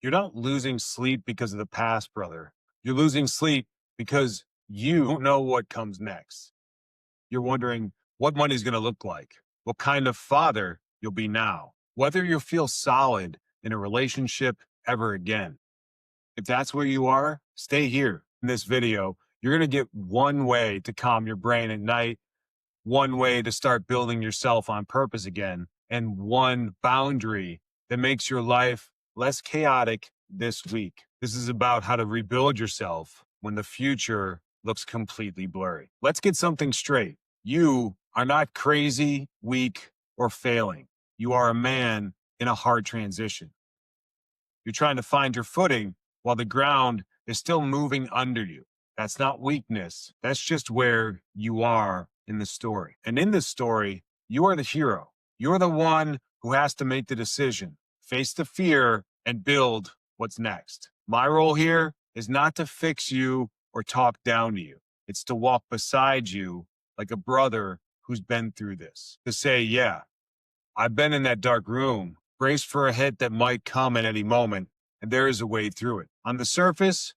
You're not losing sleep because of the past, brother. You're losing sleep because you don't know what comes next. You're wondering what money's going to look like, what kind of father you'll be now, whether you'll feel solid in a relationship ever again. If that's where you are, stay here in this video. You're going to get one way to calm your brain at night, one way to start building yourself on purpose again, and one boundary that makes your life less chaotic this week. This is about how to rebuild yourself when the future looks completely blurry. Let's get something straight. You are not crazy, weak, or failing. You are a man in a hard transition. You're trying to find your footing while the ground is still moving under you. That's not weakness. That's just where you are in the story. And in this story, you are the hero. You're the one who has to make the decision, face the fear, and build what's next. My role here is not to fix you or talk down to you. It's to walk beside you like a brother who's been through this. To say, yeah, I've been in that dark room, braced for a hit that might come at any moment, and there is a way through it. On the surface,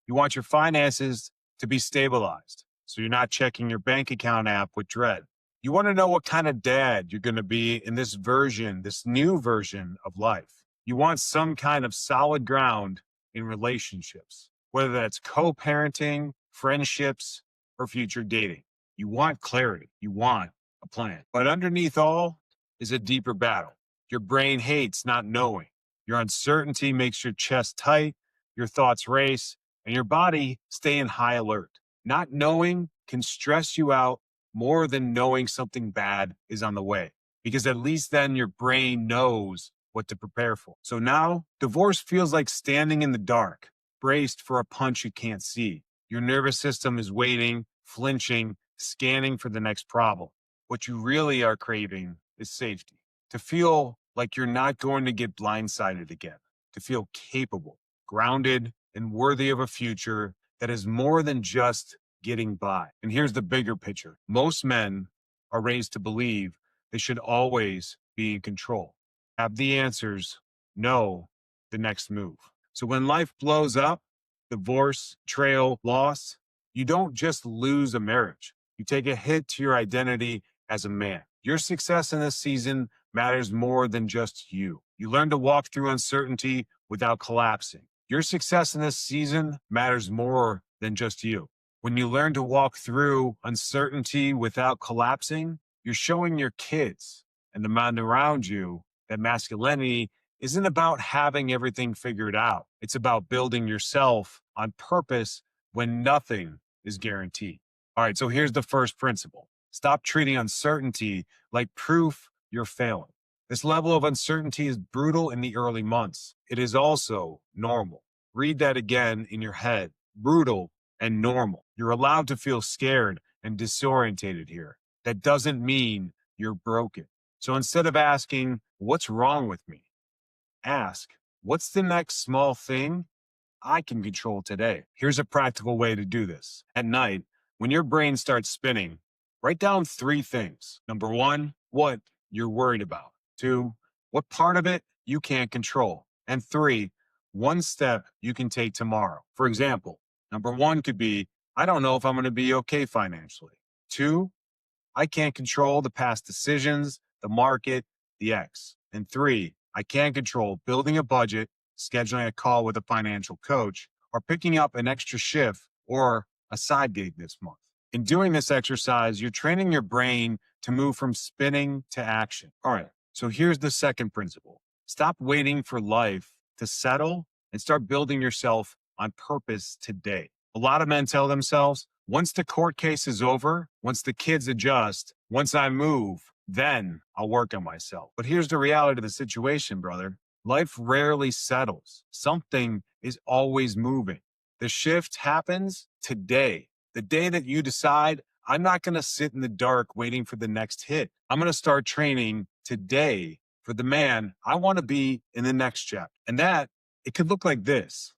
you want your finances to be stabilized, so you're not checking your bank account app with dread. You want to know what kind of dad you're going to be in this version, this new version of life. You want some kind of solid ground in relationships, whether that's co-parenting, friendships, or future dating. You want clarity. You want a plan. But underneath all is a deeper battle. Your brain hates not knowing. Your uncertainty makes your chest tight, your thoughts race, and your body stay in high alert. Not knowing can stress you out more than knowing something bad is on the way, because at least then your brain knows what to prepare for. So now, divorce feels like standing in the dark, braced for a punch you can't see. Your nervous system is waiting, flinching, scanning for the next problem. What you really are craving is safety, to feel like you're not going to get blindsided again, to feel capable, grounded, and worthy of a future that is more than just getting by. And here's the bigger picture. Most men are raised to believe they should always be in control, have the answers, know the next move. So when life blows up, divorce, betrayal, loss, you don't just lose a marriage. You take a hit to your identity as a man. Your success in this season matters more than just you. You learn to walk through uncertainty without collapsing. Your success in this season matters more than just you. When you learn to walk through uncertainty without collapsing, you're showing your kids and the men around you that masculinity isn't about having everything figured out. It's about building yourself on purpose when nothing is guaranteed. All right, so here's the first principle. Stop treating uncertainty like proof you're failing. This level of uncertainty is brutal in the early months. It is also normal. Read that again in your head. Brutal and normal. You're allowed to feel scared and disorientated here. That doesn't mean you're broken. So instead of asking, what's wrong with me? Ask, what's the next small thing I can control today? Here's a practical way to do this. At night, when your brain starts spinning, write down 3 things. Number 1, what you're worried about. 2, what part of it you can't control. And 3, one step you can take tomorrow. For example, number 1 could be, I don't know if I'm going to be okay financially. 2, I can't control the past decisions, the market, the X. And 3, I can control building a budget, scheduling a call with a financial coach, or picking up an extra shift or a side gig this month. In doing this exercise, you're training your brain to move from spinning to action. All right, so here's the second principle. Stop waiting for life to settle and start building yourself on purpose today. A lot of men tell themselves, once the court case is over, once the kids adjust, once I move, then I'll work on myself. But here's the reality of the situation, brother. Life rarely settles. Something is always moving. The shift happens today. The day that you decide, I'm not going to sit in the dark waiting for the next hit. I'm going to start training today for the man I want to be in the next chapter. And that, it could look like this: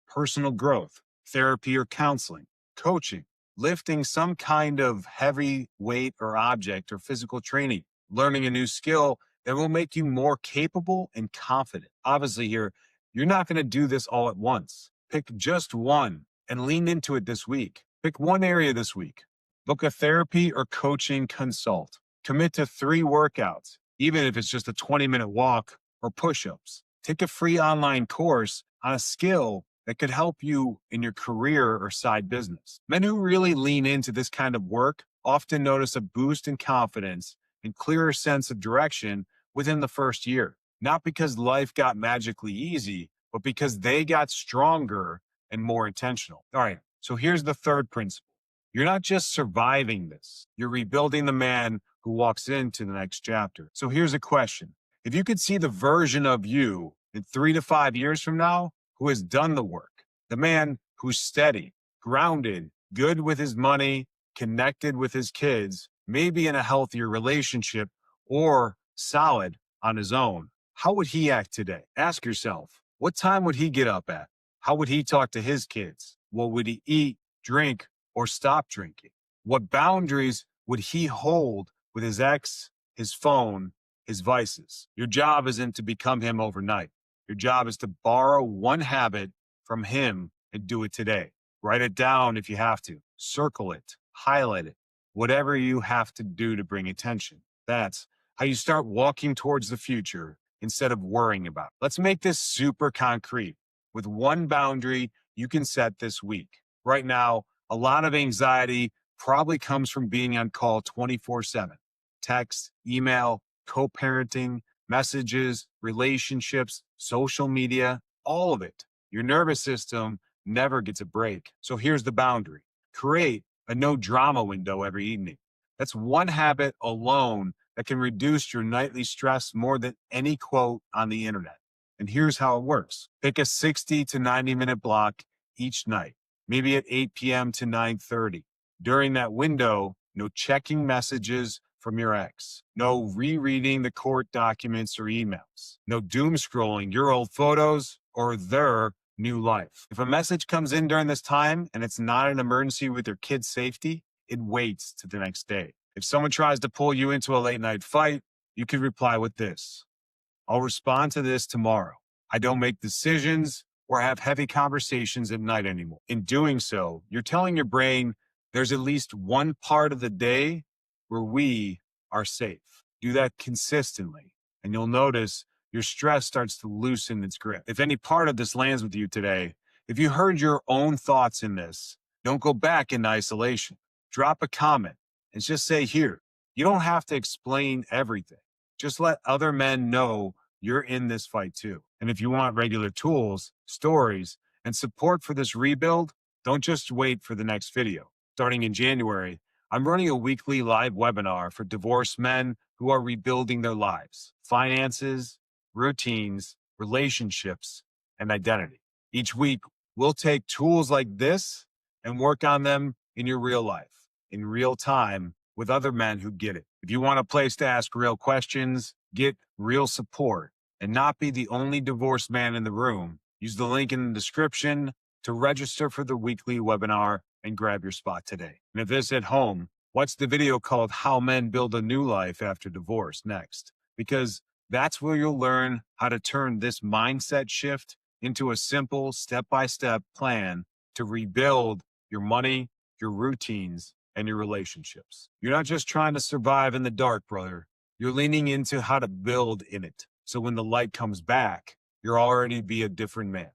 personal growth, therapy or counseling, coaching, lifting some kind of heavy weight or object or physical training, learning a new skill that will make you more capable and confident. Obviously here, You're not going to do this all at once. Pick just one and lean into it this week. Pick one area this week. Book a therapy or coaching consult. Commit to 3 workouts, even if it's just a 20-minute walk or push ups. Take a free online course on a skill that could help you in your career or side business. Men who really lean into this kind of work often notice a boost in confidence and clearer sense of direction within the first year. Not because life got magically easy, but because they got stronger and more intentional. All right, so here's the third principle. You're not just surviving this, you're rebuilding the man who walks into the next chapter. So here's a question. If you could see the version of you in 3 to 5 years from now who has done the work, the man who's steady, grounded, good with his money, connected with his kids, maybe in a healthier relationship or solid on his own, how would he act today? Ask yourself, what time would he get up at? How would he talk to his kids? What would he eat, drink, or stop drinking? What boundaries would he hold with his ex, his phone, his vices? Your job isn't to become him overnight. Your job is to borrow one habit from him and do it today. Write it down if you have to. Circle it, highlight it, whatever you have to do to bring attention. That's how you start walking towards the future instead of worrying about it. Let's make this super concrete with one boundary you can set this week. Right now, a lot of anxiety probably comes from being on call 24/7. Text, email, co-parenting, messages, relationships, social media, all of it. Your nervous system never gets a break. So here's the boundary. Create a no drama window every evening. That's one habit alone that can reduce your nightly stress more than any quote on the internet. And here's how it works. Pick a 60 to 90-minute block each night, maybe at 8 p.m. to 9:30. During that window, no checking messages from your ex, no rereading the court documents or emails, no doom scrolling your old photos or their new life. If a message comes in during this time and it's not an emergency with your kid's safety, it waits to the next day. If someone tries to pull you into a late night fight, you could reply with this: I'll respond to this tomorrow. I don't make decisions or have heavy conversations at night anymore. In doing so, you're telling your brain there's at least one part of the day where we are safe. Do that consistently, and you'll notice your stress starts to loosen its grip. If any part of this lands with you today, if you heard your own thoughts in this, don't go back in isolation. Drop a comment and just say, here. You don't have to explain everything. Just let other men know you're in this fight too. And if you want regular tools, stories, and support for this rebuild, don't just wait for the next video. Starting in January, I'm running a weekly live webinar for divorced men who are rebuilding their lives, finances, routines, relationships, and identity. Each week, we'll take tools like this and work on them in your real life, in real time, with other men who get it. If you want a place to ask real questions, get real support, and not be the only divorced man in the room, use the link in the description to register for the weekly webinar and grab your spot today. And if this at home, watch the video called How Men Build a New Life After Divorce next, because that's where you'll learn how to turn this mindset shift into a simple step-by-step plan to rebuild your money, your routines, and your relationships. You're not just trying to survive in the dark, brother. You're leaning into how to build in it. So when the light comes back, you'll already be a different man.